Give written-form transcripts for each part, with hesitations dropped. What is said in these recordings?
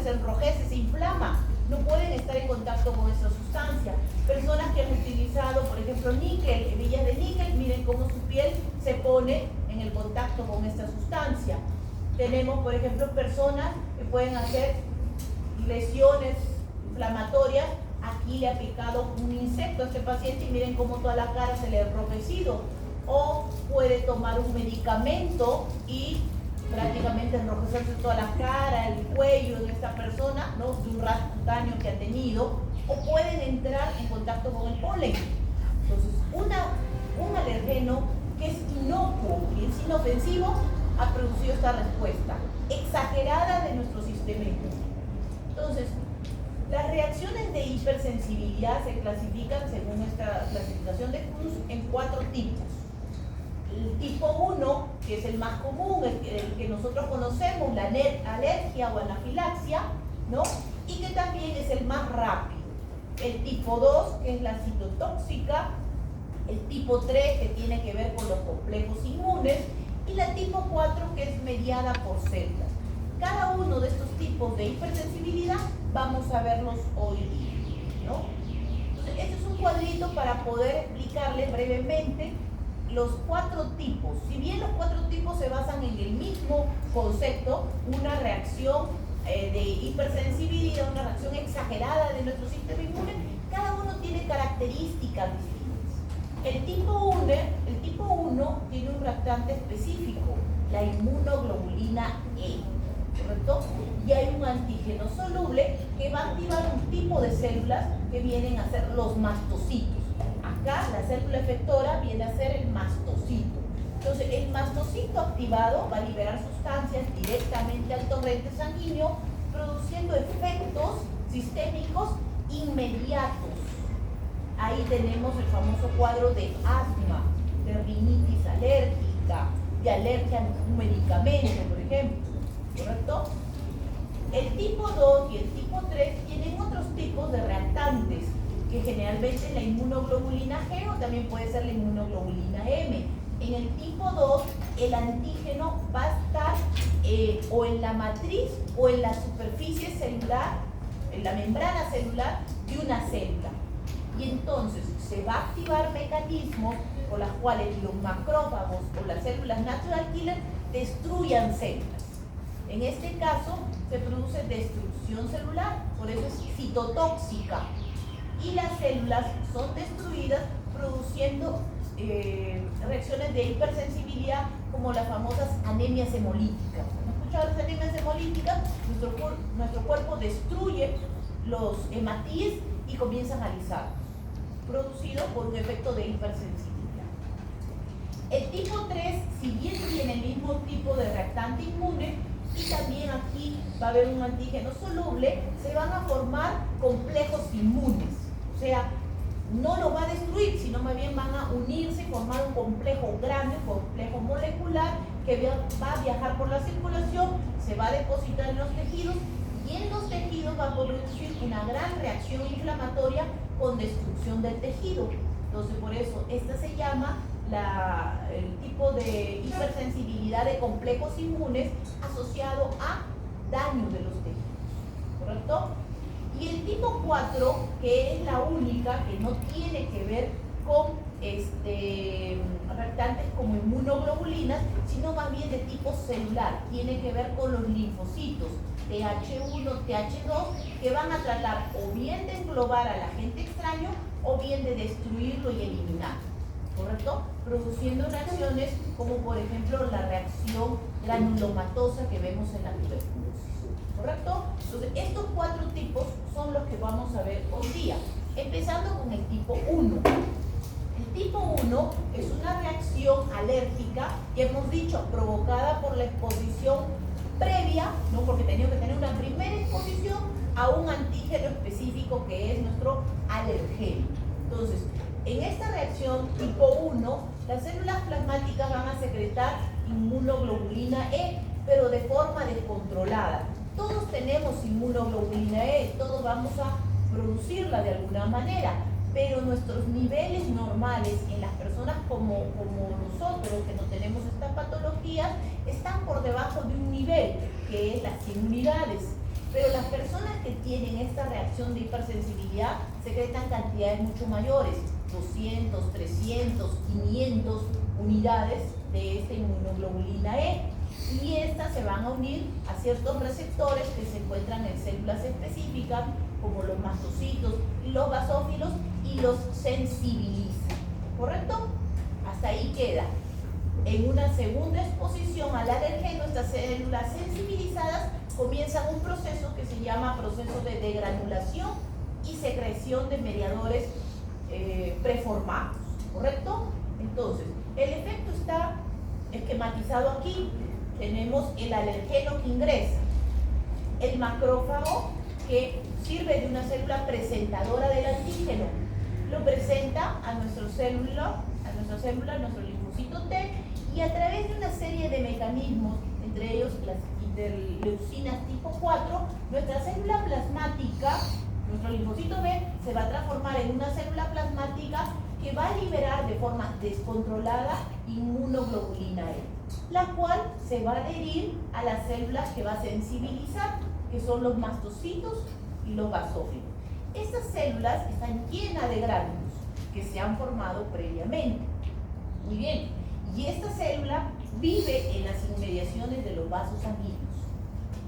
se enrojece, se inflama, no pueden estar en contacto con esa sustancia. Personas que han utilizado, por ejemplo, níquel, hebillas de níquel, miren cómo su piel se pone en el contacto con esta sustancia. Tenemos, por ejemplo, personas que pueden hacer lesiones inflamatorias. Aquí le ha picado un insecto a este paciente y miren cómo toda la cara se le ha enrojecido. O puede tomar un medicamento y prácticamente enrojecerse toda la cara, el cuello de esta persona, ¿no? De un rasgo cutáneo que ha tenido, o pueden entrar en contacto con el polen. Entonces, un alergeno que es inocuo y es inofensivo ha producido esta respuesta exagerada de nuestro sistema inmune. Entonces, las reacciones de hipersensibilidad se clasifican según esta clasificación de Cruz en 4 tipos. El tipo 1, que es el más común, el que nosotros conocemos, la alergia o anafilaxia, ¿no? Y que también es el más rápido. El tipo 2, que es la citotóxica. El tipo 3, que tiene que ver con los complejos inmunes. Y la tipo 4, que es mediada por células. Cada uno de estos tipos de hipersensibilidad vamos a verlos hoy día, ¿no? Entonces, este es un cuadrito para poder explicarles brevemente los 4 tipos. Si bien los 4 tipos se basan en el mismo concepto, una reacción de hipersensibilidad, una reacción exagerada de nuestro sistema inmune, cada uno tiene características distintas. El tipo 1 tiene un reactante específico, la inmunoglobulina E, ¿correcto? Y hay un antígeno soluble que va a activar un tipo de células que vienen a ser los mastocitos. Acá la célula efectora viene a ser el mastocito. Entonces el mastocito activado va a liberar sustancias directamente al torrente sanguíneo, produciendo efectos sistémicos inmediatos. Ahí tenemos el famoso cuadro de asma, de rinitis alérgica, de alergia a un medicamento, por ejemplo, ¿correcto? El tipo 2 y el tipo 3 tienen otros tipos de reactantes, que generalmente es la inmunoglobulina G o también puede ser la inmunoglobulina M. En el tipo 2, el antígeno va a estar o en la matriz o en la superficie celular, en la membrana celular de una célula. Y entonces se va a activar mecanismos por los cuales los macrófagos o las células natural killer destruyan células. En este caso se produce destrucción celular, por eso es citotóxica. Y las células son destruidas produciendo reacciones de hipersensibilidad como las famosas anemias hemolíticas. ¿Han escuchado las anemias hemolíticas? Nuestro cuerpo destruye los hematíes y comienzan a alisar, producido por un efecto de hipersensibilidad. El tipo 3, si bien tiene el mismo tipo de reactante inmune, y también aquí va a haber un antígeno soluble, se van a formar complejos inmunes. O sea, no lo va a destruir, sino más bien van a unirse y formar un complejo grande, un complejo molecular que va a viajar por la circulación, se va a depositar en los tejidos y en los tejidos va a producir una gran reacción inflamatoria con destrucción del tejido. Entonces, por eso, esta se llama el tipo de hipersensibilidad de complejos inmunes asociado a daño de los tejidos, ¿correcto? Y el tipo 4, que es la única que no tiene que ver con reactantes como inmunoglobulinas, sino más bien de tipo celular, tiene que ver con los linfocitos TH1, TH2, que van a tratar o bien de englobar al agente extraño o bien de destruirlo y eliminar, ¿correcto? Produciendo reacciones como por ejemplo la reacción granulomatosa que vemos en la tuberculosis, ¿correcto? Entonces estos 4 tipos son los que vamos a ver hoy día, empezando con el tipo 1. El tipo 1 es una reacción alérgica, que hemos dicho, provocada por la exposición previa, ¿no? Porque tenía que tener una primera exposición a un antígeno específico que es nuestro alergeno. Entonces, en esta reacción tipo 1, las células plasmáticas van a secretar inmunoglobulina E, pero de forma descontrolada. Todos tenemos inmunoglobulina E, todos vamos a producirla de alguna manera, pero nuestros niveles normales en las personas como nosotros, que no tenemos estas patologías, están por debajo de un nivel, que es las 100 unidades. Pero las personas que tienen esta reacción de hipersensibilidad secretan cantidades mucho mayores, 200, 300, 500 unidades de esta inmunoglobulina E, y estas se van a unir a ciertos receptores que se encuentran en células específicas como los mastocitos y los basófilos, y los sensibilizan, ¿correcto? Hasta ahí queda. En una segunda exposición al alergeno, estas células sensibilizadas comienzan un proceso que se llama proceso de degranulación y secreción de mediadores preformados, ¿correcto? Entonces, el efecto está esquematizado aquí. Tenemos el alergeno que ingresa, el macrófago que sirve de una célula presentadora del antígeno, lo presenta a nuestra célula, nuestro linfocito T, y a través de una serie de mecanismos, entre ellos las interleucinas tipo 4, nuestra célula plasmática, nuestro linfocito B, se va a transformar en una célula plasmática que va a liberar de forma descontrolada inmunoglobulina E, la cual se va a adherir a las células que va a sensibilizar, que son los mastocitos y los basófilos. Estas células están llenas de gránulos que se han formado previamente. Muy bien, y esta célula vive en las inmediaciones de los vasos sanguíneos.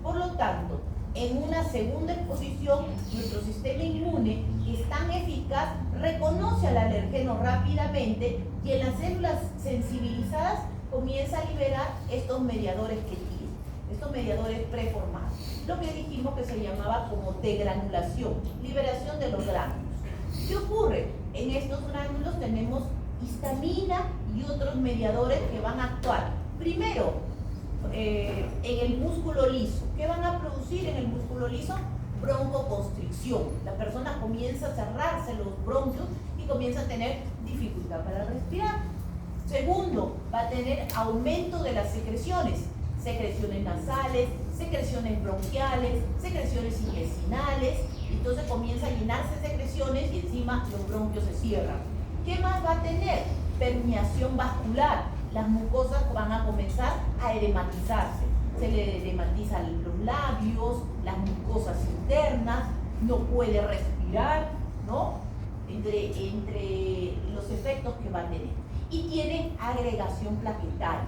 Por lo tanto, en una segunda exposición, nuestro sistema inmune es tan eficaz, reconoce al alergeno rápidamente y en las células sensibilizadas comienza a liberar estos mediadores que tiene, estos mediadores preformados. Lo que dijimos que se llamaba como degranulación, liberación de los gránulos. ¿Qué ocurre? En estos gránulos tenemos histamina y otros mediadores que van a actuar. Primero, en el músculo liso. ¿Qué van a producir en el músculo liso? Broncoconstricción. La persona comienza a cerrarse los bronquios y comienza a tener dificultad para respirar. Segundo, va a tener aumento de las secreciones nasales, secreciones bronquiales, secreciones intestinales. Entonces comienza a llenarse de secreciones y encima los bronquios se cierran. ¿Qué más va a tener? Permeación vascular. Las mucosas van a comenzar a edematizarse. Se le edematizan los labios, las mucosas internas, no puede respirar, ¿no? Entre los efectos que va a tener. Y tiene agregación plaquetaria.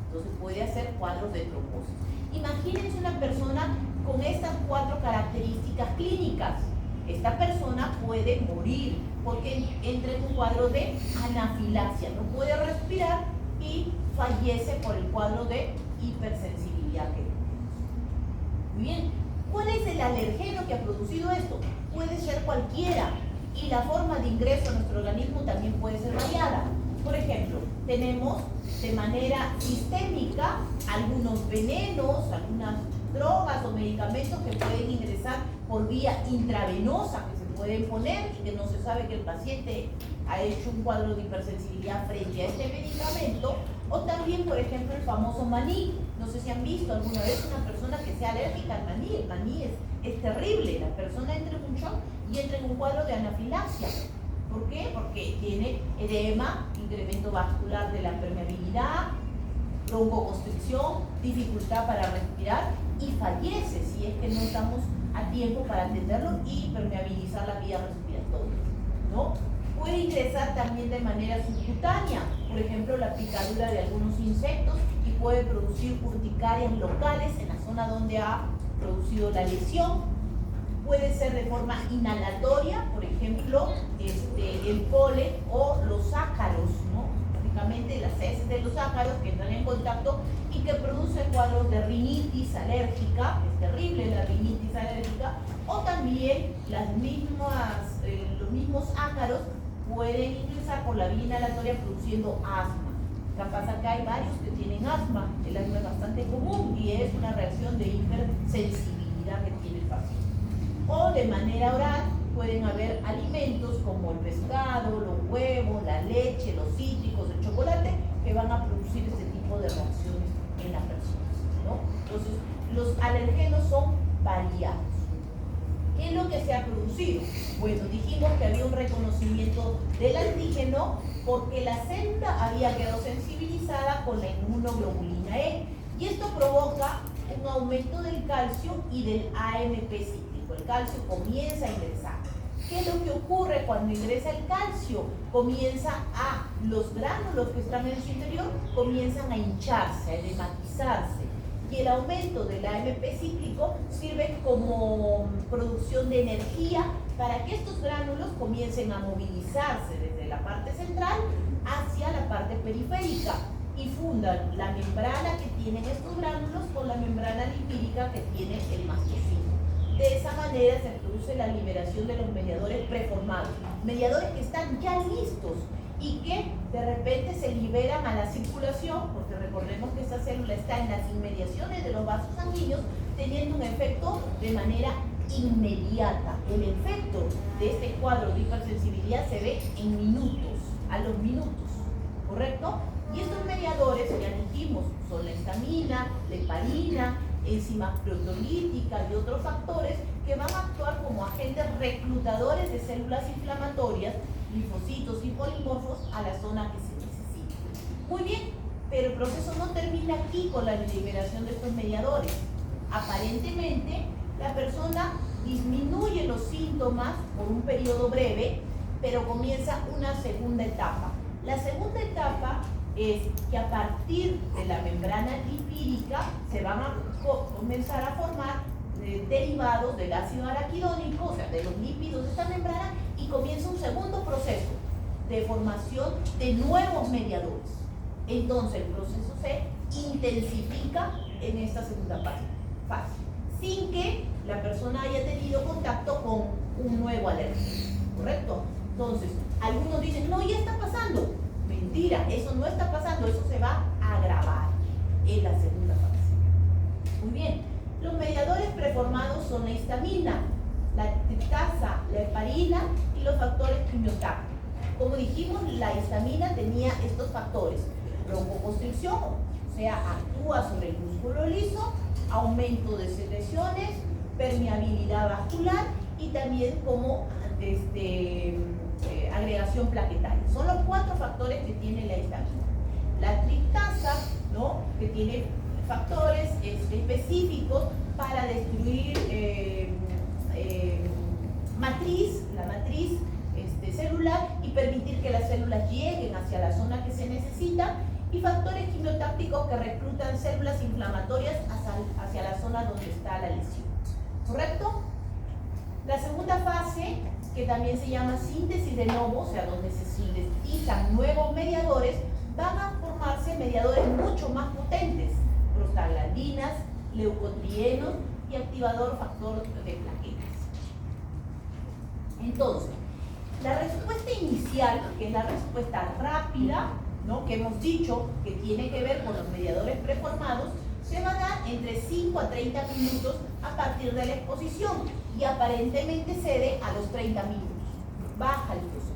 Entonces puede hacer cuadros de trombosis. Imagínense una persona con estas 4 características clínicas. Esta persona puede morir porque entra en un cuadro de anafilaxia, no puede respirar y fallece por el cuadro de hipersensibilidad que tenemos. Muy bien, ¿cuál es el alergeno que ha producido esto? Puede ser cualquiera y la forma de ingreso a nuestro organismo también puede ser variada. Por ejemplo, tenemos de manera sistémica algunos venenos, algunas drogas o medicamentos que pueden ingresar por vía intravenosa, que se pueden poner y que no se sabe que el paciente ha hecho un cuadro de hipersensibilidad frente a este medicamento. O también, por ejemplo, el famoso maní. No sé si han visto alguna vez una persona que sea alérgica al maní. El maní es terrible. La persona entra en un shock y entra en un cuadro de anafilaxia. ¿Por qué? Porque tiene edema, incremento vascular de la permeabilidad, broncoconstricción, dificultad para respirar y fallece si es que no estamos a tiempo para atenderlo y permeabilizar la vía respiratoria, ¿no? Puede ingresar también de manera subcutánea, por ejemplo, la picadura de algunos insectos, y puede producir urticarias locales en la zona donde ha producido la lesión. Puede ser de forma inhalatoria, por ejemplo, el polen o los ácaros, ¿no? Básicamente las heces de los ácaros que entran en contacto y que producen cuadros de rinitis alérgica. Es terrible la rinitis alérgica. O también los mismos ácaros pueden ingresar por la vía inhalatoria produciendo asma. Capaz acá hay varios que tienen asma. El asma es bastante común y es una reacción de hipersensibilidad que tiene el paciente. O de manera oral pueden haber alimentos como el pescado, los huevos, la leche, los cítricos, el chocolate, que van a producir este tipo de reacciones en las personas, ¿no? Entonces, los alergenos son variados. ¿Qué es lo que se ha producido? Bueno, dijimos que había un reconocimiento del antígeno porque la célula había quedado sensibilizada con la inmunoglobulina E. Y esto provoca un aumento del calcio y del AMP cíclico. El calcio comienza a ingresar. ¿Qué es lo que ocurre cuando ingresa el calcio? Los gránulos que están en su interior comienzan a hincharse, a edematizarse. Y el aumento del AMP cíclico sirve como producción de energía para que estos gránulos comiencen a movilizarse desde la parte central hacia la parte periférica y fundan la membrana que tienen estos gránulos con la membrana lipídica que tiene el mastocito. De esa manera se produce la liberación de los mediadores preformados, mediadores que están ya listos y que de repente se liberan a la circulación, porque recordemos que esta célula está en las inmediaciones de los vasos sanguíneos, teniendo un efecto de manera inmediata. El efecto de este cuadro de hipersensibilidad se ve en minutos, a los minutos, ¿correcto? Y estos mediadores, ya dijimos, son la histamina, la heparina, enzimas proteolíticas y otros factores que van a actuar como agentes reclutadores de células inflamatorias, linfocitos y polimorfos a la zona que se necesita. Muy bien, pero el proceso no termina aquí con la liberación de estos mediadores. Aparentemente, la persona disminuye los síntomas por un periodo breve, pero comienza una segunda etapa. La segunda etapa es que a partir de la membrana lipídica se van a comenzar a formar derivados del ácido araquidónico, o sea, de los lípidos de esta membrana, y comienza un segundo proceso de formación de nuevos mediadores. Entonces el proceso se intensifica en esta segunda fase, sin que la persona haya tenido contacto con un nuevo alérgeno, ¿correcto? Entonces, algunos dicen, no, ya está pasando. Mentira, eso no está pasando, eso se va a agravar en la segunda fase. Muy bien, los mediadores preformados son la histamina, la triptasa, la heparina y los factores quimiotácticos. Como dijimos, la histamina tenía estos factores: broncoconstricción, o sea, actúa sobre el músculo liso, aumento de secreciones, permeabilidad vascular y también como agregación plaquetaria. Son los 4 factores que tiene la histamina. La triptasa, ¿no?, que tiene factores específicos para destruir la matriz celular y permitir que las células lleguen hacia la zona que se necesita, y factores quimiotácticos que reclutan células inflamatorias hacia la zona donde está la lesión. ¿Correcto? La segunda fase, que también se llama síntesis de novo, o sea, donde se sintetizan nuevos mediadores, van a formarse mediadores mucho más potentes: prostaglandinas, leucotrienos y activador factor de plaquetas. Entonces, la respuesta inicial, que es la respuesta rápida, ¿no?, que hemos dicho que tiene que ver con los mediadores preformados, se va a dar entre 5 a 30 minutos a partir de la exposición y aparentemente cede a los 30 minutos. Baja el proceso.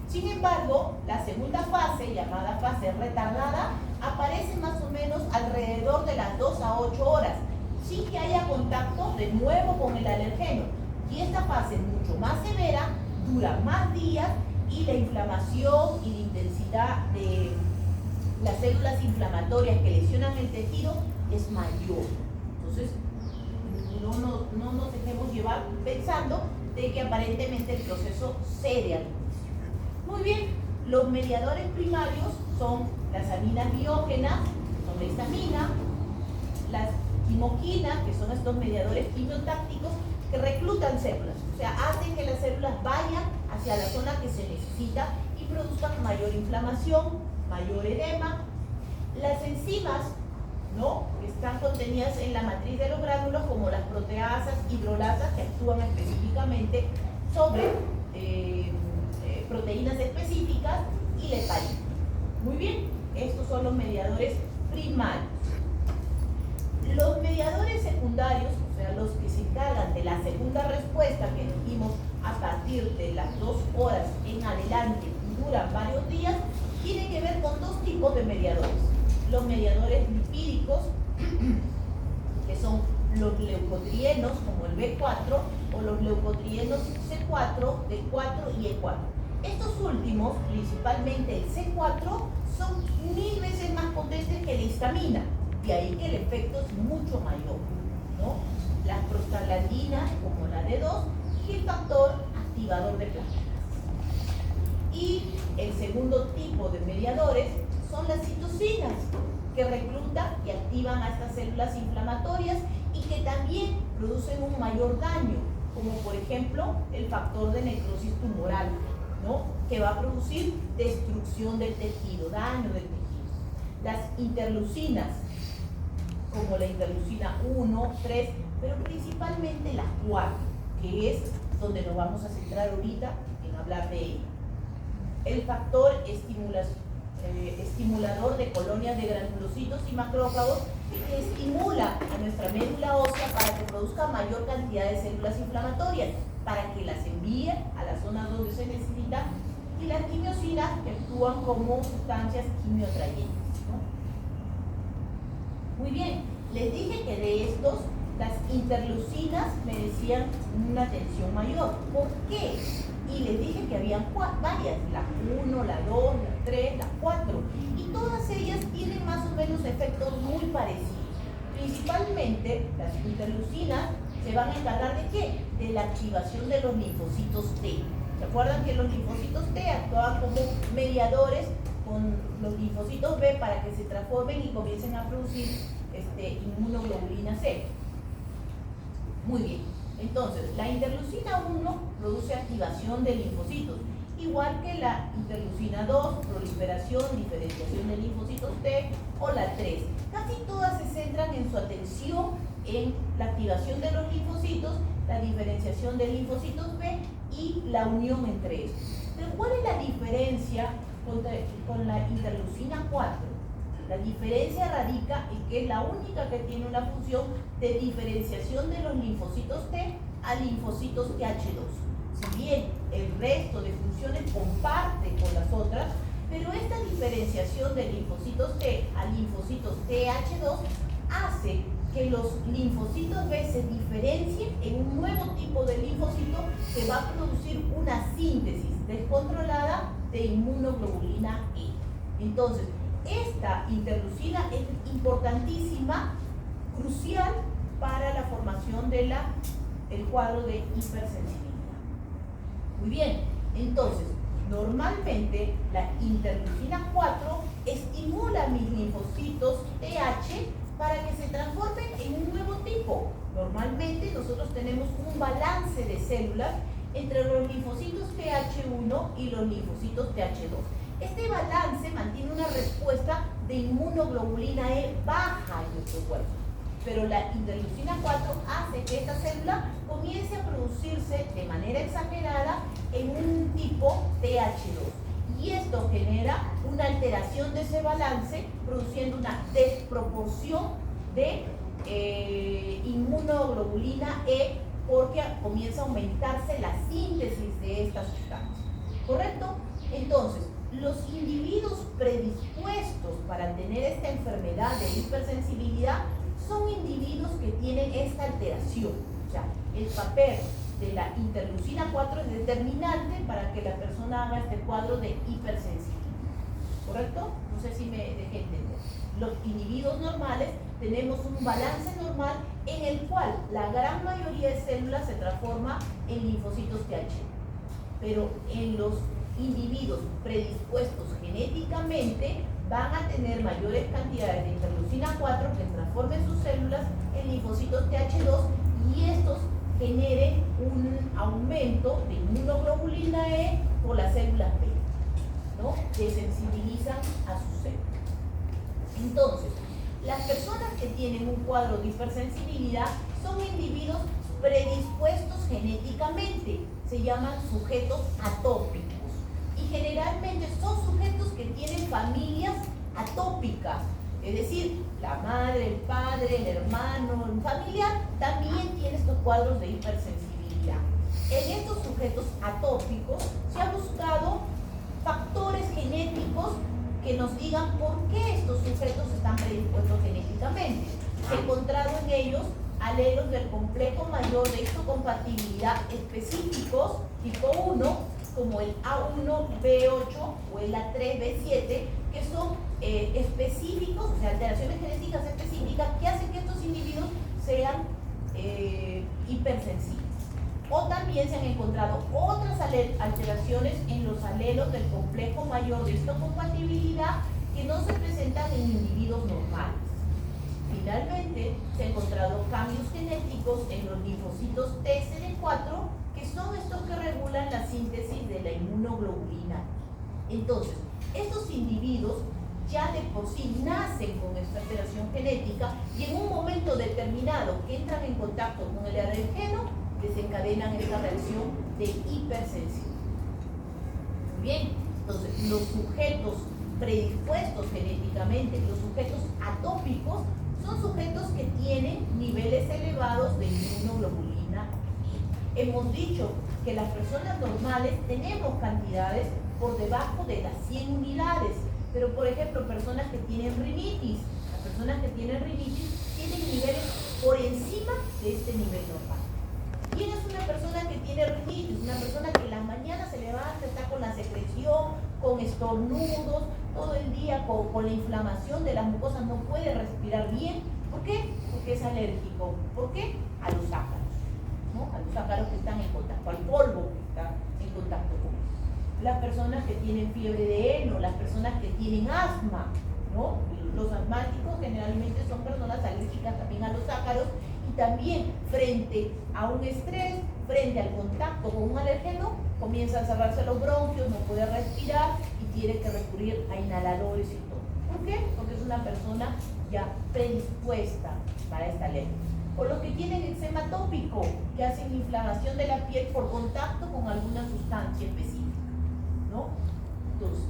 Sin embargo, la segunda fase, llamada fase retardada, aparece más o menos alrededor de las 2 a 8 horas, sin que haya contacto de nuevo con el alergeno. Y esta fase es mucho más severa, dura más días y la inflamación y la intensidad de las células inflamatorias que lesionan el tejido es mayor. Entonces, no nos dejemos llevar pensando de que aparentemente el proceso cede al inicio. Muy bien, los mediadores primarios son las aminas biógenas, que son la histamina, las quimoquinas, que son estos mediadores quimiotácticos que reclutan células, o sea, hacen que las células vayan hacia la zona que se necesita y produzcan mayor inflamación, mayor edema. Las enzimas, ¿no?, que están contenidas en la matriz de los gránulos, como las proteasas, hidrolasas, que actúan específicamente sobre proteínas específicas, y la heparina. Muy bien, estos son los mediadores primarios. Los mediadores secundarios, o sea, los que se encargan de la segunda respuesta, que dijimos a partir de las 2 horas en adelante y duran varios días, tienen que ver con 2 tipos de mediadores: los mediadores lipídicos, que son los leucotrienos, como el B4, o los leucotrienos C4, D4 y E4. Estos últimos, principalmente el C4, son 1000 veces más potentes que la histamina. De ahí que el efecto es mucho mayor, ¿no? Las prostaglandinas, como la D2, y el factor activador de plaquetas. Y el segundo tipo de mediadores son las citocinas, que reclutan y activan a estas células inflamatorias y que también producen un mayor daño, como por ejemplo el factor de necrosis tumoral, ¿no? Que va a producir destrucción del tejido, daño del tejido. Las interleucinas, como la interleucina 1, 3, pero principalmente la 4, que es donde nos vamos a centrar ahorita en hablar de ella. El factor estimulador de colonias de granulocitos y macrófagos que estimula a nuestra médula ósea para que produzca mayor cantidad de células inflamatorias, para que las envíe a las zonas donde se necesita, y las quimiosinas que actúan como sustancias quimiotrayentes, ¿no? Muy bien, les dije que de estos las interleucinas merecían una atención mayor. ¿Por qué? Y les dije que habían varias, la 1, la 2, la 3, la 4, y todas ellas tienen más o menos efectos muy parecidos. Principalmente las interleucinas se van a encargar de ¿qué? De la activación de los linfocitos T. ¿Se acuerdan que los linfocitos T actúan como mediadores con los linfocitos B para que se transformen y comiencen a producir inmunoglobulina C? Muy bien, entonces la interleucina 1 produce activación de linfocitos, igual que la interleucina 2, proliferación, diferenciación de linfocitos T, o la 3. Casi todas se centran en su atención en la activación de los linfocitos, la diferenciación de linfocitos B y la unión entre estos. Pero ¿cuál es la diferencia con la interleucina 4? La diferencia radica en que es la única que tiene una función de diferenciación de los linfocitos T a linfocitos TH2. Si bien el resto de funciones comparte con las otras, pero esta diferenciación de linfocitos T a linfocitos TH2 hace que los linfocitos B se diferencien en un nuevo tipo de linfocito que va a producir una síntesis descontrolada de inmunoglobulina E. Entonces, esta interleucina es importantísima, crucial para la formación del cuadro de hipersensibilidad. Muy bien, entonces, normalmente la interleucina 4 estimula mis linfocitos TH para que se transformen en un nuevo tipo. Normalmente nosotros tenemos un balance de células entre los linfocitos TH1 y los linfocitos TH2. Este balance mantiene una respuesta de inmunoglobulina E baja en nuestro cuerpo, pero la interleucina 4 hace que esta célula comience a producirse de manera exagerada en un tipo TH2, y esto genera una alteración de ese balance, produciendo una desproporción de inmunoglobulina E, porque comienza a aumentarse la síntesis de esta sustancia. ¿Correcto? Entonces, los individuos predispuestos para tener esta enfermedad de hipersensibilidad son individuos que tienen esta alteración. O sea, el papel de la interleucina 4 es determinante para que la persona haga este cuadro de hipersensibilidad. ¿Correcto? No sé si me dejé entender. Los individuos normales tenemos un balance normal en el cual la gran mayoría de células se transforma en linfocitos TH. Pero en los individuos predispuestos genéticamente van a tener mayores cantidades de interleucina 4 que transformen sus células en linfocitos TH2, y estos generen un aumento de inmunoglobulina E por las células B, ¿no? Que sensibilizan a sus células. Entonces, las personas que tienen un cuadro de hipersensibilidad son individuos predispuestos genéticamente, se llaman sujetos atópicos, y generalmente son sujetos que tienen familias atópicas, es decir, la madre, el padre, el hermano, el familiar también tiene estos cuadros de hipersensibilidad. En estos sujetos atópicos se ha buscado factores genéticos que nos digan por qué estos sujetos están predispuestos genéticamente. Se ha encontrado en ellos alelos del complejo mayor de histocompatibilidad específicos tipo 1 como el A1B8 o el A3B7, que son específicos, o sea, alteraciones genéticas específicas que hacen que estos individuos sean hipersensibles. O también se han encontrado otras alteraciones en los alelos del complejo mayor de histocompatibilidad que no se presentan en individuos normales. Finalmente, se han encontrado cambios genéticos en los linfocitos TCD4, que son estos que regulan la síntesis de la inmunoglobulina. Entonces, estos individuos ya de por sí nacen con esta alteración genética y en un momento determinado que entran en contacto con el alergeno, desencadenan esta reacción de hipersensibilidad. Muy bien, entonces los sujetos predispuestos genéticamente, los sujetos atópicos, son sujetos que tienen niveles elevados de inmunoglobulina. Hemos dicho que las personas normales tenemos cantidades por debajo de las 100 unidades, pero por ejemplo, personas que tienen rinitis, las personas que tienen rinitis tienen niveles por encima de este nivel normal. ¿Quién es una persona que tiene rinitis? Una persona que en las mañanas se levanta, está con la secreción, con estornudos, todo el día con la inflamación de las mucosas, no puede respirar bien. ¿Por qué? Porque es alérgico. ¿Por qué? A los ácaros, ¿no? A los ácaros que están en contacto, al polvo que está en contacto con ellos. Las personas que tienen fiebre de heno, las personas que tienen asma, ¿no? Los asmáticos generalmente son personas alérgicas también a los ácaros. Y también frente a un estrés, frente al contacto con un alergeno, comienza a cerrarse los bronquios, no puede respirar y tiene que recurrir a inhaladores y todo. ¿Por qué? Porque es una persona ya predispuesta para esta alergia. O los que tienen eczema tópico, que hacen inflamación de la piel por contacto con alguna sustancia específica, ¿no? Entonces,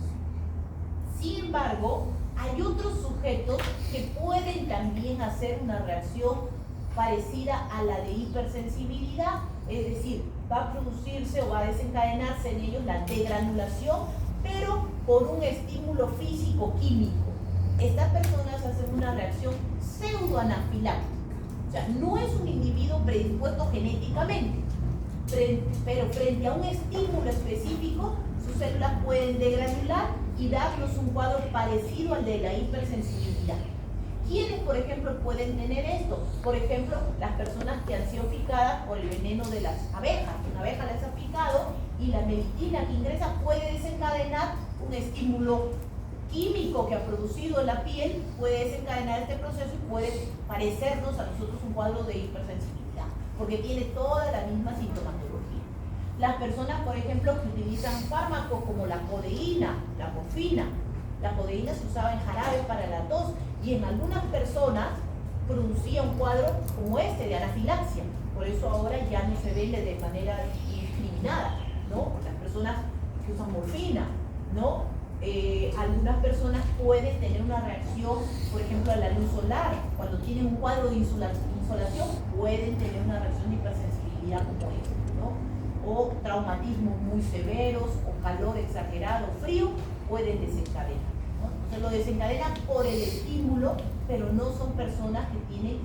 sin embargo, hay otros sujetos que pueden también hacer una reacción parecida a la de hipersensibilidad, es decir, va a producirse o va a desencadenarse en ellos la degranulación, pero por un estímulo físico-químico. Estas personas hacen una reacción pseudoanafiláctica, o sea, no es un individuo predispuesto genéticamente, pero frente a un estímulo específico, sus células pueden degranular y darnos un cuadro parecido al de la hipersensibilidad. ¿Quiénes, por ejemplo, pueden tener esto? Por ejemplo, las personas que han sido picadas por el veneno de las abejas. Una abeja les ha picado y la meditina que ingresa puede desencadenar un estímulo químico que ha producido en la piel, puede desencadenar este proceso y puede parecernos a nosotros un cuadro de hipersensibilidad, porque tiene toda la misma sintomatología. Las personas, por ejemplo, que utilizan fármacos como la codeína, la morfina. La codeína se usaba en jarabe para la tos y en algunas personas producía un cuadro como este de anafilaxia. Por eso ahora ya no se vende de manera indiscriminada, ¿no? Las personas que usan morfina, ¿no? Algunas personas pueden tener una reacción, por ejemplo, a la luz solar. Cuando tienen un cuadro de insolación, pueden tener una reacción de hipersensibilidad como esta, ¿no? O traumatismos muy severos, o calor exagerado, frío, pueden desencadenar, ¿no? Entonces lo desencadenan por el estímulo, pero no son personas que tienen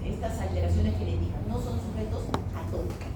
estas alteraciones genéticas, no son sujetos atópicos.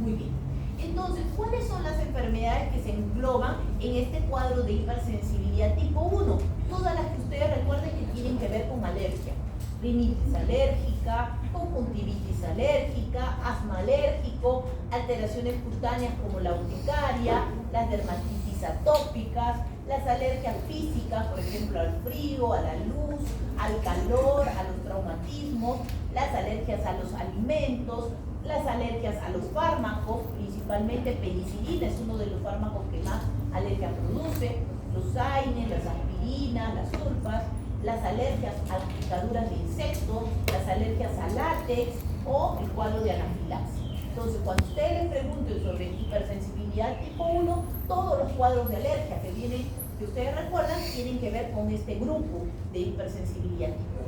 Muy bien. Entonces, ¿cuáles son las enfermedades que se engloban en este cuadro de hipersensibilidad tipo 1? Todas las que ustedes recuerden que tienen que ver con alergia. Rinitis alérgica, conjuntivitis alérgica, asma alérgico, alteraciones cutáneas como la urticaria, las dermatitis atópicas, las alergias físicas, por ejemplo, al frío, a la luz, al calor, a los traumatismos, las alergias a los alimentos, las alergias a los fármacos, principalmente penicilina es uno de los fármacos que más alergia produce, los AINES, las aspirinas, las sulfas, las alergias a las picaduras de insectos, las alergias a látex o el cuadro de anafilaxia. Entonces, cuando ustedes les pregunten sobre hipersensibilidad tipo 1, todos los cuadros de alergia que ustedes recuerdan tienen que ver con este grupo de hipersensibilidad tipo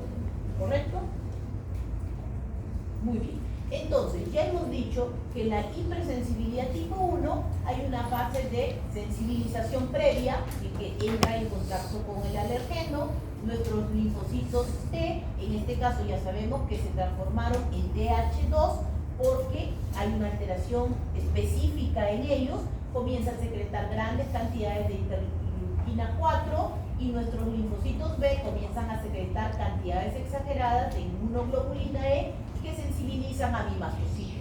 1, ¿correcto? Muy bien. Entonces, ya hemos dicho que en la hipersensibilidad tipo 1 hay una fase de sensibilización previa, que entra en contacto con el alergeno, nuestros linfocitos T, en este caso ya sabemos que se transformaron en TH2 porque hay una alteración específica en ellos, comienza a secretar grandes cantidades de interleuquina 4 y nuestros linfocitos B comienzan a secretar cantidades exageradas de inmunoglobulina E que sensibilizan a mi mastocito.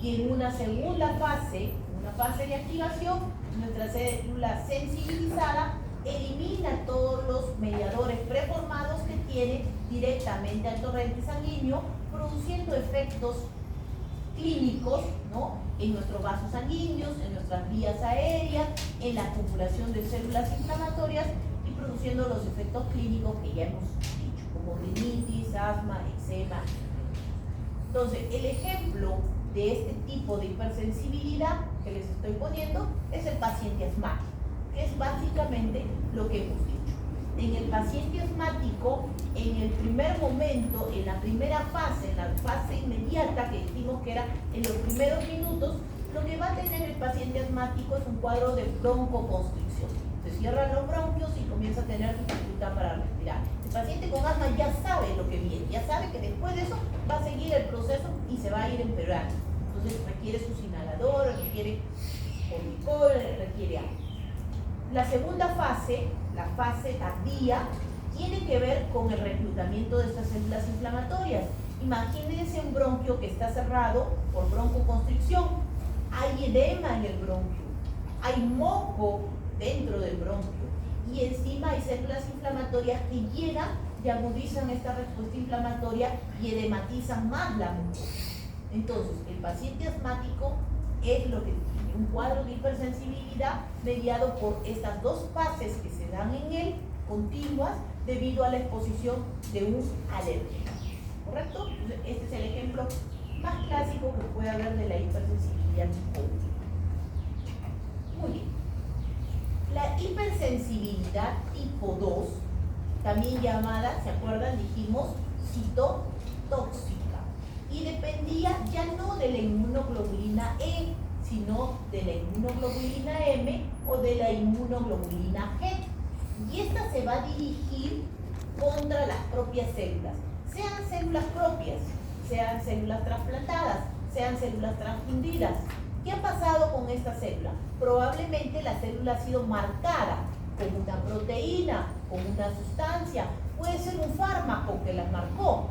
Y en una segunda fase, una fase de activación, nuestra célula sensibilizada elimina todos los mediadores preformados que tiene directamente al torrente sanguíneo, produciendo efectos clínicos, ¿no?, en nuestros vasos sanguíneos, en nuestras vías aéreas, en la acumulación de células inflamatorias y produciendo los efectos clínicos que ya hemos dicho, como rinitis, asma, eczema. Entonces, el ejemplo de este tipo de hipersensibilidad que les estoy poniendo es el paciente asmático, que es básicamente lo que hemos dicho. En el paciente asmático, en el primer momento, en la primera fase, en la fase inmediata que dijimos que era en los primeros minutos, lo que va a tener el paciente asmático es un cuadro de broncoconstricción. Se cierran los bronquios y comienza a tener dificultad para respirar. El paciente con asma ya sabe lo que viene, ya sabe que después de eso va a seguir el proceso y se va a ir empeorando. Entonces requiere sus inhaladores, requiere Omicol, requiere agua. La segunda fase, la fase tardía, tiene que ver con el reclutamiento de estas células inflamatorias. Imagínense un bronquio que está cerrado por broncoconstricción. Hay edema en el bronquio, hay moco dentro del bronquio y encima hay células inflamatorias que llegan y agudizan esta respuesta inflamatoria y edematizan más la mucosa. Entonces, el paciente asmático es lo que tiene un cuadro de hipersensibilidad mediado por estas dos fases que se dan en él, continuas, debido a la exposición de un alérgeno. ¿Correcto? Entonces, este es el ejemplo más clásico que puede haber de la hipersensibilidad tipo 1. Muy bien. La hipersensibilidad tipo 2, también llamada, ¿se acuerdan? Dijimos citotóxica. Y dependía ya no de la inmunoglobulina E, sino de la inmunoglobulina M o de la inmunoglobulina G. Y esta se va a dirigir contra las propias células, sean células propias, sean células trasplantadas, sean células transfundidas. ¿Qué ha pasado con esta célula? Probablemente la célula ha sido marcada con una proteína, con una sustancia, puede ser un fármaco que las marcó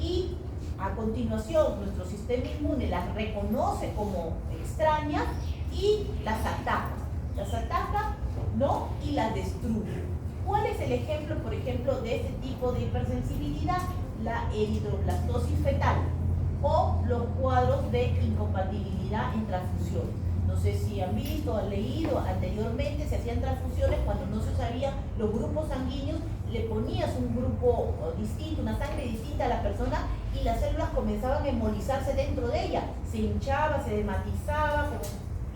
y a continuación nuestro sistema inmune las reconoce como extrañas y las ataca, ¿no?, y las destruye. ¿Cuál es el ejemplo, por ejemplo, de este tipo de hipersensibilidad? La eritroblastosis fetal o los cuadros de incompatibilidad en transfusiones. No sé si han visto, han leído, anteriormente se hacían transfusiones cuando no se sabía los grupos sanguíneos, le ponías un grupo distinto, una sangre distinta a la persona y las células comenzaban a hemolizarse dentro de ella, se hinchaba, se dematizaba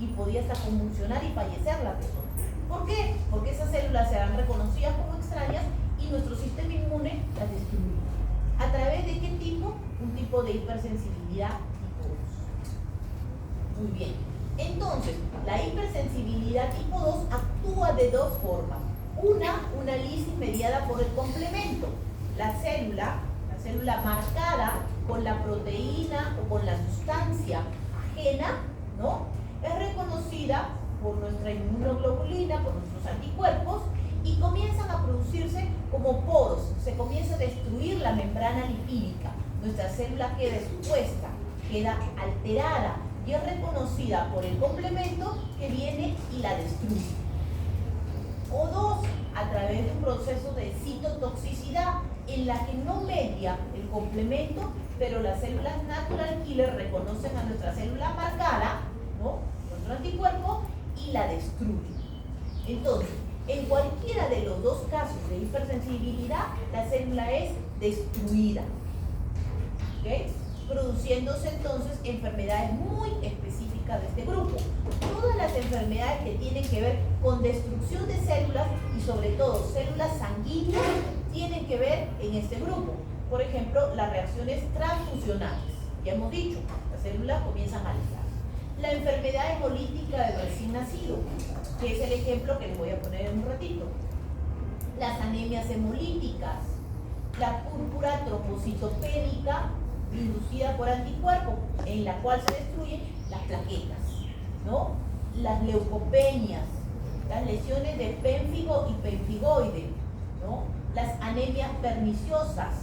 y podía hasta convulsionar y fallecer la persona. ¿Por qué? Porque esas células eran reconocidas como extrañas y nuestro sistema inmune las destruía. ¿A través de qué tipo? Un tipo de hipersensibilidad tipo 2. Muy bien. Entonces, la hipersensibilidad tipo 2 actúa de dos formas. Una lisis mediada por el complemento. La célula marcada con la proteína o con la sustancia ajena, ¿no?, es reconocida por nuestra inmunoglobulina, por nuestros anticuerpos, y comienzan a producirse como poros, se comienza a destruir la membrana lipídica, nuestra célula queda expuesta, queda alterada y es reconocida por el complemento que viene y la destruye. O dos, a través de un proceso de citotoxicidad en la que no media el complemento, pero las células natural killer reconocen a nuestra célula marcada, ¿no?, nuestro anticuerpo, y la destruyen. Entonces, en cualquiera de los dos casos de hipersensibilidad, la célula es destruida, ¿ok?, produciéndose entonces enfermedades muy específicas de este grupo. Todas las enfermedades que tienen que ver con destrucción de células y sobre todo células sanguíneas tienen que ver en este grupo. Por ejemplo, las reacciones transfusionales. Ya hemos dicho, las células comienzan a alisar. La enfermedad hemolítica del recién nacido, que es el ejemplo que les voy a poner en un ratito. Las anemias hemolíticas, la púrpura trombocitopénica inducida por anticuerpos, en la cual se destruyen las plaquetas, ¿no? Las leucopenias, las lesiones de pénfigo y pemfigoide, ¿no? Las anemias perniciosas,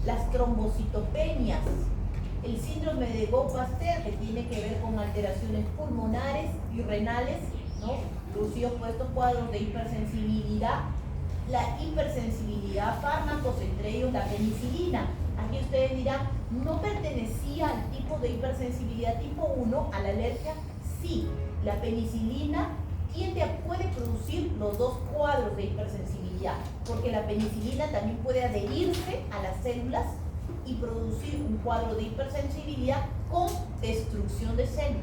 las trombocitopenias, el síndrome de Gaucher, que tiene que ver con alteraciones pulmonares y renales, ¿no? Producidos por estos cuadros de hipersensibilidad, la hipersensibilidad a fármacos, entre ellos la penicilina. Aquí ustedes dirán, ¿no pertenecía al tipo de hipersensibilidad tipo 1 a la alergia? Sí, la penicilina puede producir los dos cuadros de hipersensibilidad, porque la penicilina también puede adherirse a las células y producir un cuadro de hipersensibilidad con destrucción de células.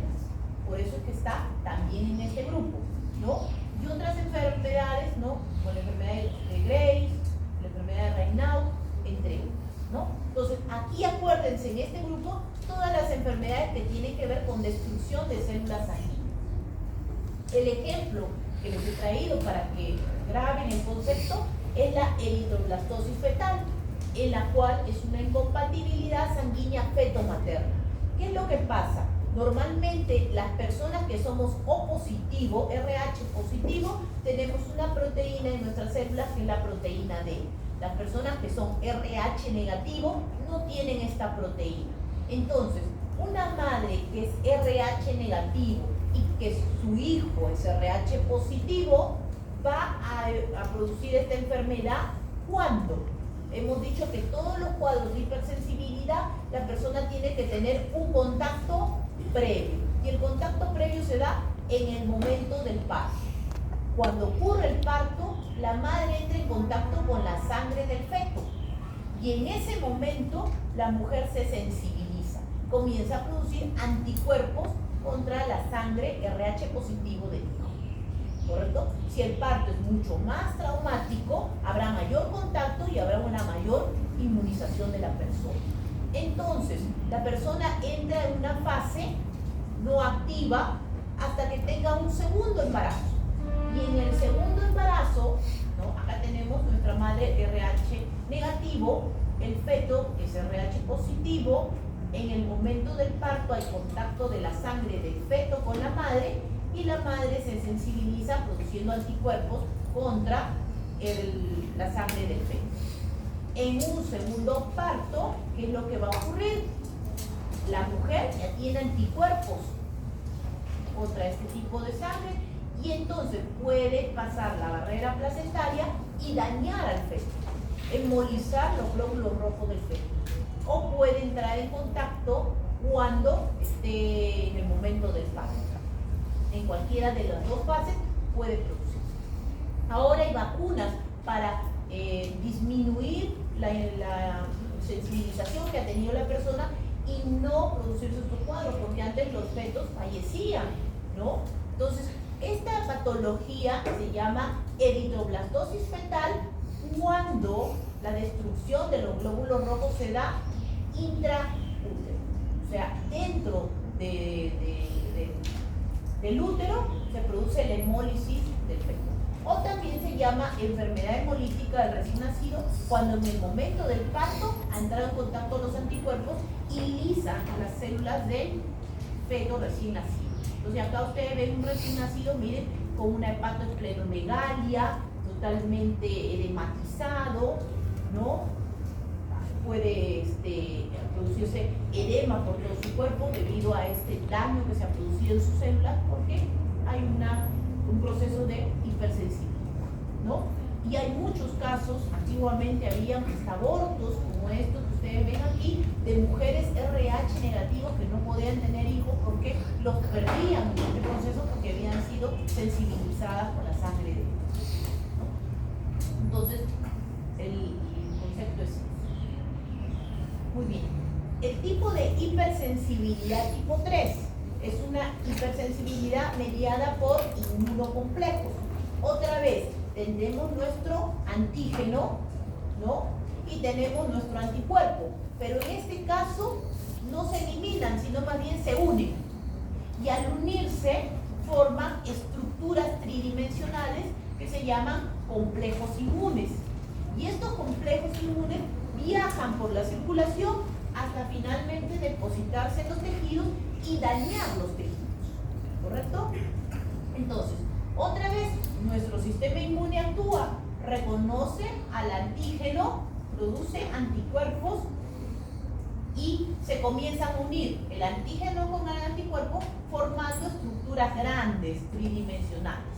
Por eso es que está también en este grupo, ¿no? Y otras enfermedades, ¿no? Como la enfermedad de Graves, la enfermedad de Raynaud, entre otras, ¿no? Entonces, aquí acuérdense en este grupo todas las enfermedades que tienen que ver con destrucción de células sanguíneas. El ejemplo que les he traído para que graben el concepto es la eritroblastosis fetal, en la cual es una incompatibilidad sanguínea feto-materna. ¿Qué es lo que pasa? Normalmente las personas que somos O positivo, RH positivo, tenemos una proteína en nuestras células que es la proteína D. Las personas que son RH negativo no tienen esta proteína. Entonces, una madre que es RH negativo y que su hijo es RH positivo, va a producir esta enfermedad ¿cuándo? Hemos dicho que todos los cuadros de hipersensibilidad, la persona tiene que tener un contacto previo. Y el contacto previo se da en el momento del parto. Cuando ocurre el parto, la madre entra en contacto con la sangre del feto. Y en ese momento, la mujer se sensibiliza. Comienza a producir anticuerpos contra la sangre RH positivo del hijo. ¿Correcto? Si el parto es mucho más traumático, habrá mayor contacto y habrá una mayor inmunización de la persona. Entonces, la persona entra en una fase no activa hasta que tenga un segundo embarazo. Y en el segundo embarazo, ¿no? Acá tenemos nuestra madre RH negativo, el feto es RH positivo. En el momento del parto hay contacto de la sangre del feto con la madre y la madre se sensibiliza produciendo anticuerpos contra la sangre del feto. En un segundo parto, ¿qué es lo que va a ocurrir? La mujer ya tiene anticuerpos contra este tipo de sangre y entonces puede pasar la barrera placentaria y dañar al feto, embolizar los glóbulos rojos del feto, o puede entrar en contacto cuando esté en el momento del parto. En cualquiera de las dos fases puede producir. Ahora hay vacunas para disminuir la sensibilización que ha tenido la persona y no producirse estos cuadros, porque antes los fetos fallecían, ¿no? Entonces, esta patología se llama eritroblastosis fetal cuando la destrucción de los glóbulos rojos se da intraútero, o sea, dentro del útero se produce la hemólisis del feto. O también se llama enfermedad hemolítica del recién nacido cuando en el momento del parto han entrado en contacto los anticuerpos y lisan las células del feto recién nacido. Entonces acá ustedes ven un recién nacido, miren, con una hepatoesplenomegalia, totalmente edematizado, ¿no? Puede producirse edema por todo su cuerpo debido a este daño que se ha producido en sus células porque hay un proceso de hipersensibilidad, ¿no? Y hay muchos casos, antiguamente habían hasta abortos como estos que ustedes ven aquí, de mujeres RH negativos que no podían tener hijos porque los perdían en este proceso porque habían sido sensibilizadas por la sangre de ellos, ¿no? Entonces, el concepto es muy bien. El tipo de hipersensibilidad tipo 3 es una hipersensibilidad mediada por inmunocomplejos. Otra vez, tenemos nuestro antígeno, ¿no? Y tenemos nuestro anticuerpo, pero en este caso no se eliminan, sino más bien se unen. Y al unirse forman estructuras tridimensionales que se llaman complejos inmunes. Y estos complejos inmunes viajan por la circulación hasta finalmente depositarse en los tejidos y dañar los tejidos. ¿Correcto? Entonces, otra vez, nuestro sistema inmune actúa, reconoce al antígeno, produce anticuerpos y se comienzan a unir el antígeno con el anticuerpo formando estructuras grandes, tridimensionales.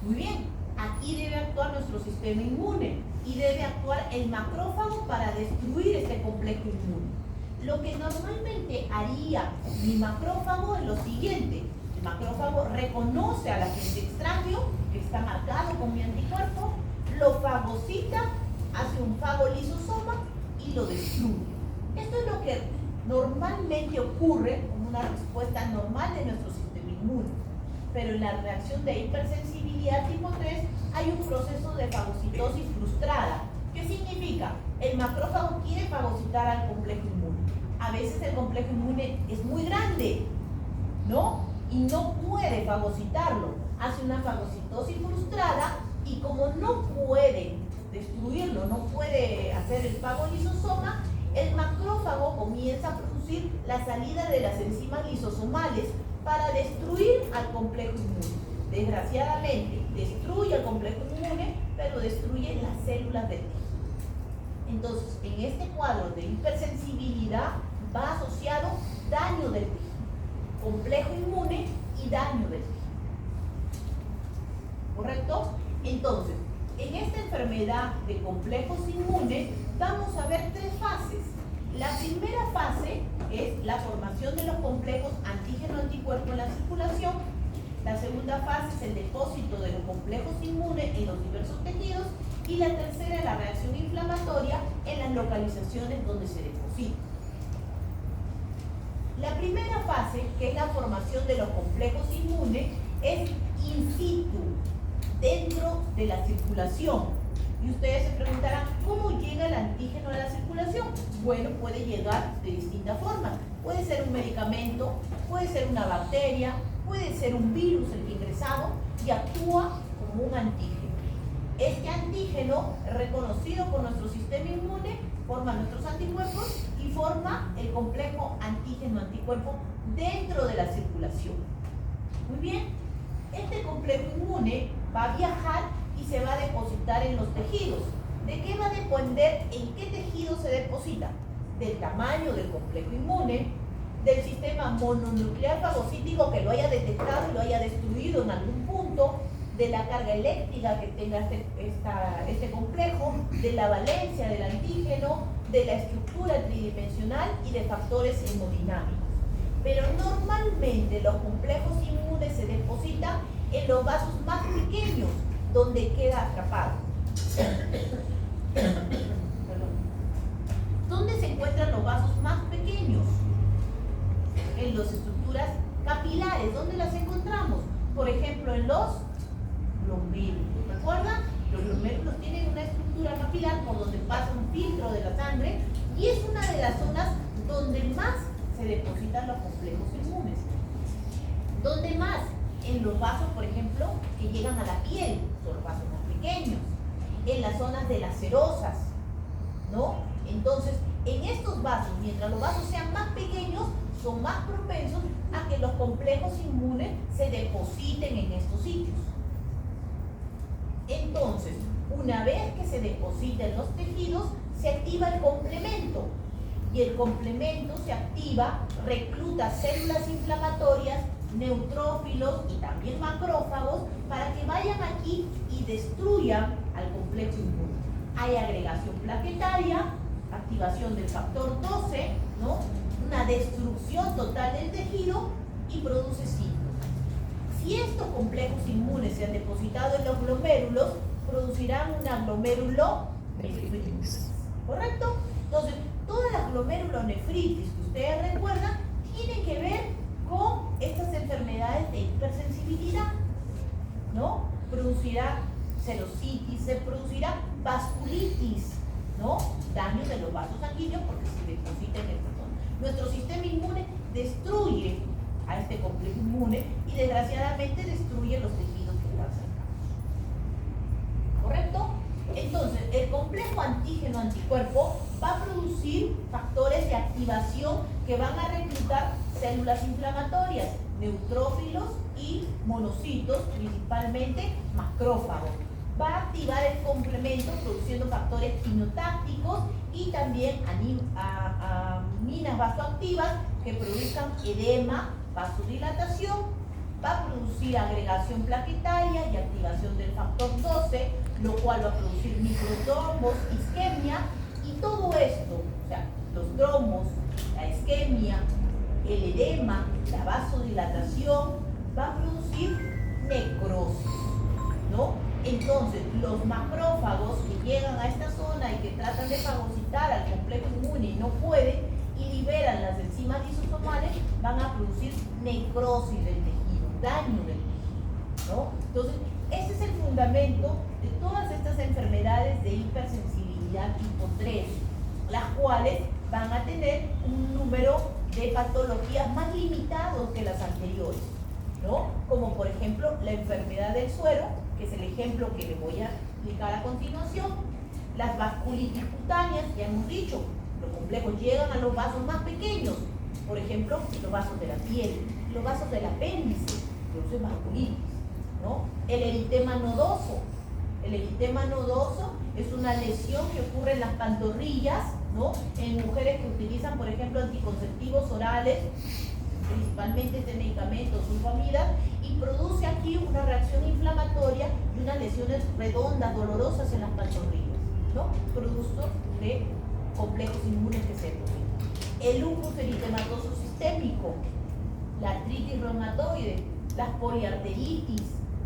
Muy bien, aquí debe actuar nuestro sistema inmune y debe actuar el macrófago para destruir este complejo inmune. Lo que normalmente haría mi macrófago es lo siguiente: el macrófago reconoce al agente extraño que está marcado con mi anticuerpo, lo fagocita, hace un fagolisosoma y lo destruye. Esto es lo que normalmente ocurre como una respuesta normal de nuestro sistema inmune. Pero en la reacción de hipersensibilidad tipo 3 hay un proceso de fagocitosis frustrada. ¿Qué significa? El macrófago quiere fagocitar al complejo inmune. A veces el complejo inmune es muy grande, ¿no? Y no puede fagocitarlo. Hace una fagocitosis frustrada y como no puede destruirlo, no puede hacer el fagolisosoma, el macrófago comienza a producir la salida de las enzimas lisosomales para destruir al complejo inmune. Desgraciadamente, destruye al complejo inmune, pero destruye las células del tejido. Entonces, en este cuadro de hipersensibilidad va asociado daño del tejido, complejo inmune y daño del tejido. ¿Correcto? Entonces, en esta enfermedad de complejos inmunes vamos a ver tres fases. La primera fase es la formación de los complejos antígeno-anticuerpo en la circulación. La segunda fase es el depósito de los complejos inmunes en los diversos tejidos. Y la tercera es la reacción inflamatoria en las localizaciones donde se deposita. La primera fase, que es la formación de los complejos inmunes, es in situ, dentro de la circulación. Y ustedes se preguntarán, ¿cómo llega el antígeno a la circulación? Bueno, puede llegar de distintas formas. Puede ser un medicamento, puede ser una bacteria, puede ser un virus el que ha ingresado y actúa como un antígeno. Este antígeno, reconocido por nuestro sistema inmune, forma nuestros anticuerpos y forma el complejo antígeno-anticuerpo dentro de la circulación. Muy bien, este complejo inmune va a viajar y se va a depositar en los tejidos. ¿De qué va a depender en qué tejido se deposita? Del tamaño del complejo inmune, del sistema mononuclear fagocítico que lo haya detectado y lo haya destruido en algún punto, de la carga eléctrica que tenga este complejo, de la valencia del antígeno, de la estructura tridimensional y de factores hemodinámicos. Pero normalmente los complejos inmunes se depositan en los vasos más pequeños, donde queda atrapado. ¿Dónde se encuentran los vasos más pequeños? En las estructuras capilares. ¿Dónde las encontramos? Por ejemplo, en los glomérulos. ¿Recuerdan? Los glomérulos tienen una estructura capilar por donde pasa un filtro de la sangre y es una de las zonas donde más se depositan los complejos inmunes. ¿Dónde más? En los vasos, por ejemplo, que llegan a la piel, son los vasos más pequeños. En las zonas de las serosas, ¿no? Entonces, en estos vasos, mientras los vasos sean más pequeños, son más propensos a que los complejos inmunes se depositen en estos sitios. Entonces, una vez que se deposita en los tejidos, se activa el complemento. Y el complemento se activa, recluta células inflamatorias, neutrófilos y también macrófagos para que vayan aquí y destruyan al complejo inmune. Hay agregación plaquetaria, activación del factor 12, ¿no? Una destrucción total del tejido y produce síntomas. Si estos complejos inmunes se han depositado en los glomérulos, producirán una glomerulonefritis. ¿Correcto? Entonces, todas las glomerulonefritis que ustedes recuerdan tienen que ver con estas enfermedades de hipersensibilidad, ¿no? Producirá serositis, se producirá vasculitis, ¿no? Daño de los vasos sanguíneos porque se deposita en el pulmón. Nuestro sistema inmune destruye a este complejo inmune y desgraciadamente destruye los tejidos que están cercanos. ¿Correcto? Entonces, el complejo antígeno-anticuerpo va a producir factores de activación que van a reclutar células inflamatorias, neutrófilos y monocitos, principalmente macrófagos. Va a activar el complemento produciendo factores quinotácticos y también aminas vasoactivas que produzcan edema, vasodilatación. Va a producir agregación plaquetaria y activación del factor 12, lo cual va a producir microtrombos, isquemia, y todo esto, o sea, los trombos, la isquemia, el edema, la vasodilatación, va a producir necrosis, ¿no? Entonces, los macrófagos que llegan a esta zona y que tratan de fagocitar al complejo inmune y no pueden, y liberan las enzimas lisosomales, van a producir necrosis del tejido, daño del tejido, ¿no? Entonces, ese es el fundamento de todas estas enfermedades de hipersensibilidad tipo 3, las cuales van a tener un número de patologías más limitados que las anteriores, ¿no? Como por ejemplo la enfermedad del suero, que es el ejemplo que le voy a explicar a continuación. Las vasculitis cutáneas, ya hemos dicho, los complejos llegan a los vasos más pequeños, por ejemplo, los vasos de la piel, los vasos del apéndice, produce vasculitis, ¿no? El eritema nodoso. El eritema nodoso es una lesión que ocurre en las pantorrillas, ¿no? En mujeres que utilizan, por ejemplo, anticonceptivos orales, principalmente este medicamento, sulfamida, y produce aquí una reacción inflamatoria y unas lesiones redondas, dolorosas en las pantorrillas, ¿no? Producto de complejos inmunes que se producen. El lupus eritematoso sistémico, la artritis reumatoide, las poliarteritis,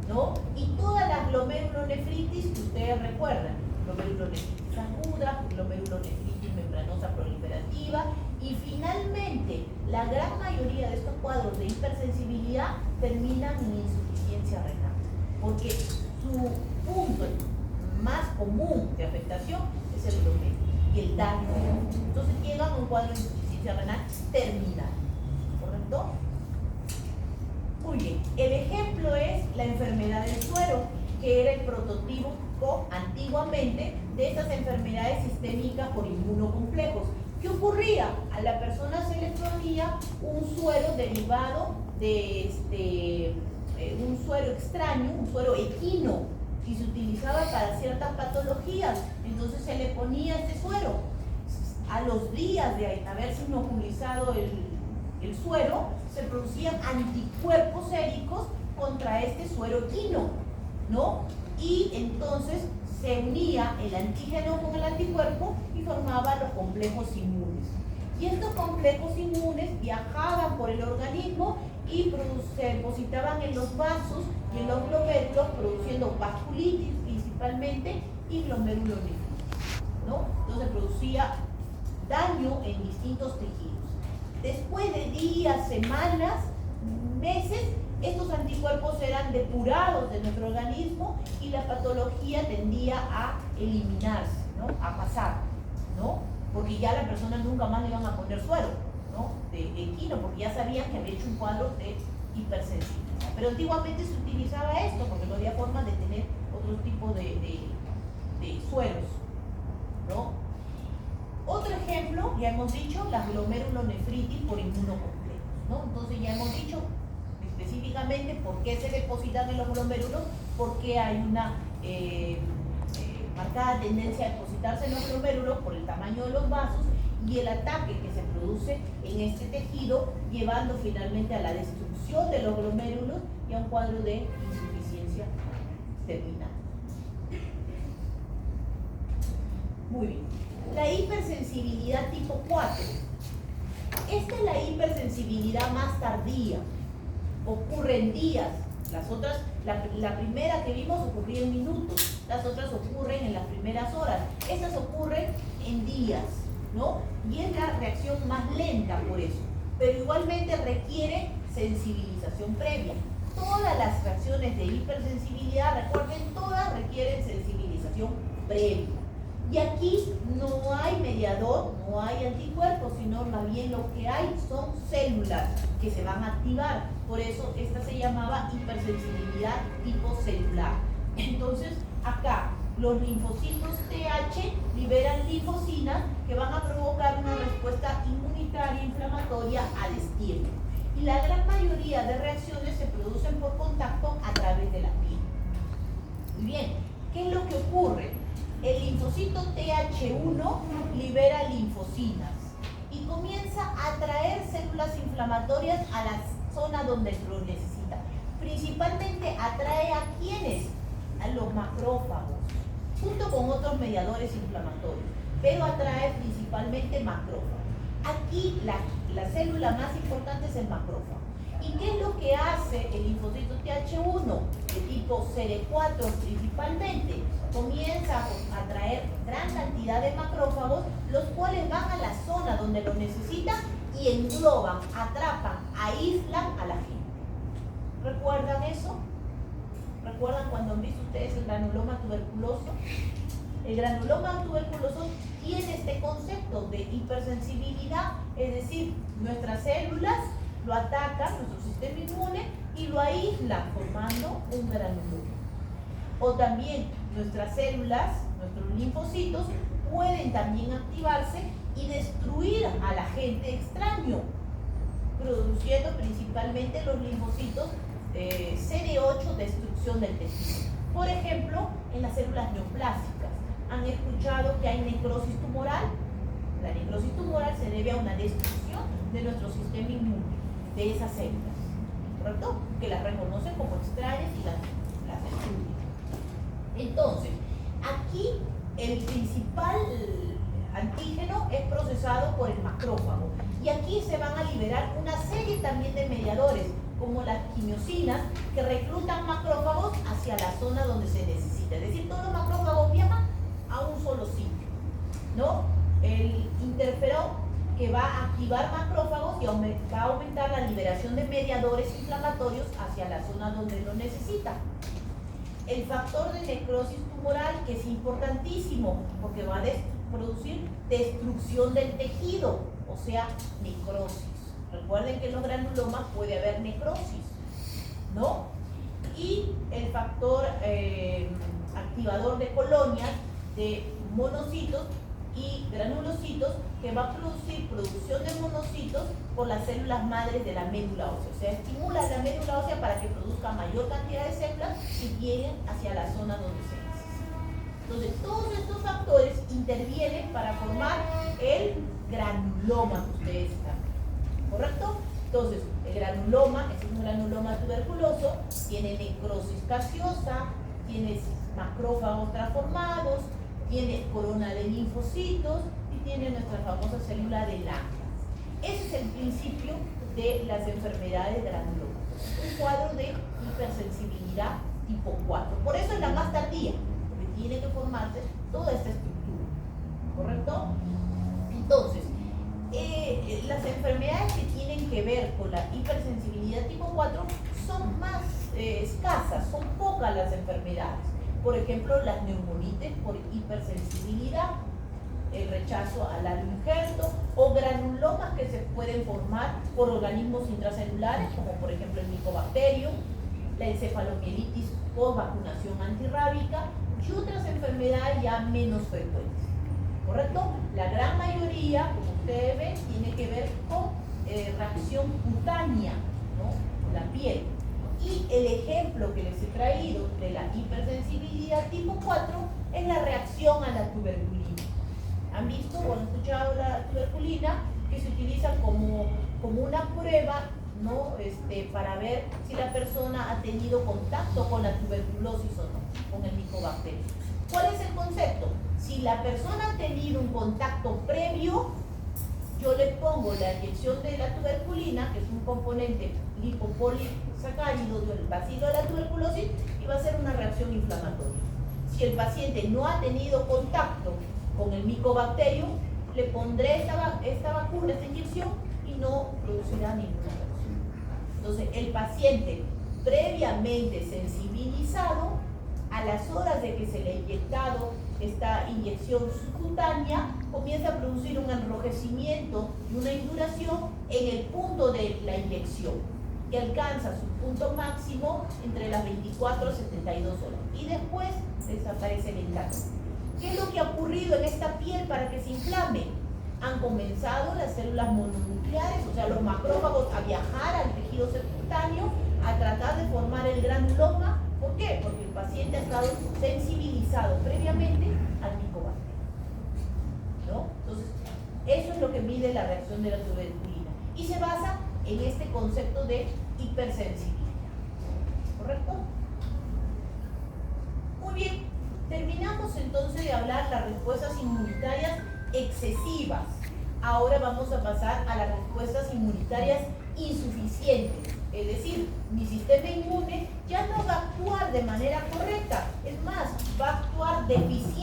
¿no? Y todas las glomerulonefritis que ustedes recuerdan, glomerulonefritis aguda, glomerulonefritis membranosa proliferativa, y finalmente la gran mayoría de estos cuadros de hipersensibilidad terminan en insuficiencia renal, porque su punto más común de afectación es el glomérulo y el daño. Entonces llegan a un cuadro de insuficiencia renal terminal, ¿correcto? Muy bien, el ejemplo es la enfermedad del suero, que era el prototipo antiguamente de estas enfermedades sistémicas por inmunocomplejos. ¿Qué ocurría? A la persona se le ponía un suero derivado de un suero extraño, un suero equino, y se utilizaba para ciertas patologías. Entonces se le ponía este suero. A los días de haberse inoculizado el suero, se producían anticuerpos séricos contra este suero equino, ¿no? Y entonces se unía el antígeno con el anticuerpo y formaba los complejos inmunes. Y estos complejos inmunes viajaban por el organismo y se depositaban en los vasos y en los glomérulos, produciendo vasculitis principalmente y glomerulonefritis, ¿no? Entonces producía daño en distintos tejidos. Después de días, semanas, meses, estos anticuerpos eran depurados de nuestro organismo y la patología tendía a eliminarse, ¿no? A pasar, ¿no? Porque ya la persona nunca más le iban a poner suero, ¿no? De equino, porque ya sabían que había hecho un cuadro de hipersensibilidad. Pero antiguamente se utilizaba esto porque no había forma de tener otro tipo de sueros, ¿no? Otro ejemplo, ya hemos dicho, las glomerulonefritis por inmunocomplejos, ¿no? Entonces ya hemos dicho específicamente por qué se depositan en los glomérulos, porque hay una marcada tendencia a depositarse en los glomérulos por el tamaño de los vasos y el ataque que se produce en este tejido, llevando finalmente a la destrucción de los glomérulos y a un cuadro de insuficiencia terminal. Muy bien. La hipersensibilidad tipo 4. Esta es la hipersensibilidad más tardía. Ocurre en días. Las otras, la primera que vimos ocurría en minutos. Las otras ocurren en las primeras horas. Estas ocurren en días, ¿no? Y es la reacción más lenta por eso. Pero igualmente requiere sensibilización previa. Todas las reacciones de hipersensibilidad, recuerden, todas requieren sensibilización previa. Y aquí no hay mediador, no hay anticuerpos, sino más bien lo que hay son células que se van a activar. Por eso esta se llamaba hipersensibilidad tipo celular. Entonces, acá Los linfocitos TH liberan linfocinas que van a provocar una respuesta inmunitaria inflamatoria al estímulo. Y la gran mayoría de reacciones se producen por contacto a través de la piel. Muy bien, ¿qué es lo que ocurre? El linfocito TH1 libera linfocinas y comienza a atraer células inflamatorias a la zona donde lo necesita. Principalmente atrae a ¿quiénes? A los macrófagos, junto con otros mediadores inflamatorios, pero atrae principalmente macrófagos. Aquí la célula más importante es el macrófago. ¿Y qué es lo que hace el linfocito TH1 de tipo CD4 principalmente? Comienza a atraer gran cantidad de macrófagos, los cuales van a la zona donde lo necesitan y engloban, atrapan, aíslan a la gente. ¿Recuerdan eso? ¿Recuerdan cuando han visto ustedes el granuloma tuberculoso? El granuloma tuberculoso tiene este concepto de hipersensibilidad, es decir, nuestras células lo atacan, nuestro sistema inmune, y lo aíslan formando un granuloma. O también nuestras células, nuestros linfocitos, pueden también activarse y destruir al agente extraño, produciendo principalmente los linfocitos CD8, destrucción del tejido. Por ejemplo, en las células neoplásicas, ¿han escuchado que hay necrosis tumoral? La necrosis tumoral se debe a una destrucción de nuestro sistema inmune, de esas células, ¿correcto? Que las reconocen como extrañas y las destruyen. Entonces, aquí el principal antígeno es procesado por el macrófago y aquí se van a liberar una serie también de mediadores, como las quimiosinas, que reclutan macrófagos hacia la zona donde se necesita. Es decir, todos los macrófagos viajan a un solo sitio, ¿no? El interferón, que va a activar macrófagos y va a aumentar la liberación de mediadores inflamatorios hacia la zona donde lo necesita. El factor de necrosis tumoral, que es importantísimo, porque va a producir destrucción del tejido, o sea, necrosis. Recuerden que en los granulomas puede haber necrosis, ¿no? Y el factor activador de colonias de monocitos y granulocitos, que va a producir producción de monocitos por las células madres de la médula ósea. O sea, estimula la médula ósea para que produzca mayor cantidad de células y lleguen hacia la zona donde se necesita. Entonces, todos estos factores intervienen para formar el granuloma que ustedes están viendo, ¿correcto? Entonces, el granuloma, este es un granuloma tuberculoso, tiene necrosis gaseosa, tiene macrófagos transformados, tiene corona de linfocitos y tiene nuestra famosa célula de Langerhans. Ese es el principio de las enfermedades granulomas, un cuadro de hipersensibilidad tipo 4. Por eso es la más tardía, porque tiene que formarse toda esta estructura, ¿correcto? Entonces, las enfermedades que tienen que ver con la hipersensibilidad tipo 4 son más escasas, son pocas las enfermedades. Por ejemplo, las neumonitis por hipersensibilidad, el rechazo al injerto, o granulomas que se pueden formar por organismos intracelulares, como por ejemplo el Mycobacterium, la encefalomielitis por vacunación antirrábica y otras enfermedades ya menos frecuentes, ¿correcto? La gran mayoría, como ustedes ven, tiene que ver con reacción cutánea, ¿no? Con la piel. Y el ejemplo que les he traído de la hipersensibilidad tipo 4 es la reacción a la tuberculina. ¿Han visto o han escuchado la tuberculina? Que se utiliza como una prueba, ¿no? Para ver si la persona ha tenido contacto con la tuberculosis o no, con el Mycobacterium. ¿Cuál es el concepto? Si la persona ha tenido un contacto previo, yo le pongo la inyección de la tuberculina, que es un componente lipopolisacárido del bacilo de la tuberculosis, y va a ser una reacción inflamatoria. Si el paciente no ha tenido contacto con el Mycobacterium, le pondré esta vacuna, esta inyección, y no producirá ninguna reacción. Entonces, el paciente previamente sensibilizado, a las horas de que se le ha inyectado esta inyección subcutánea, comienza a producir un enrojecimiento y una induración en el punto de la inyección. y alcanza su punto máximo entre las 24 a 72 horas y después desaparece lentamente. ¿Qué es lo que ha ocurrido en esta piel para que se inflame? Han comenzado las células mononucleares, o sea, los macrófagos, a viajar al tejido subcutáneo, a tratar de formar el granuloma. ¿Por qué? Porque el paciente ha estado sensibilizado previamente al micobacterio, ¿no? Entonces, eso es lo que mide la reacción de la tuberculina y se basa en este concepto de hipersensibilidad. ¿Correcto? Muy bien, terminamos entonces de hablar las respuestas inmunitarias excesivas. Ahora vamos a pasar a las respuestas inmunitarias insuficientes. Es decir, mi sistema inmune ya no va a actuar de manera correcta, es más, va a actuar deficiente.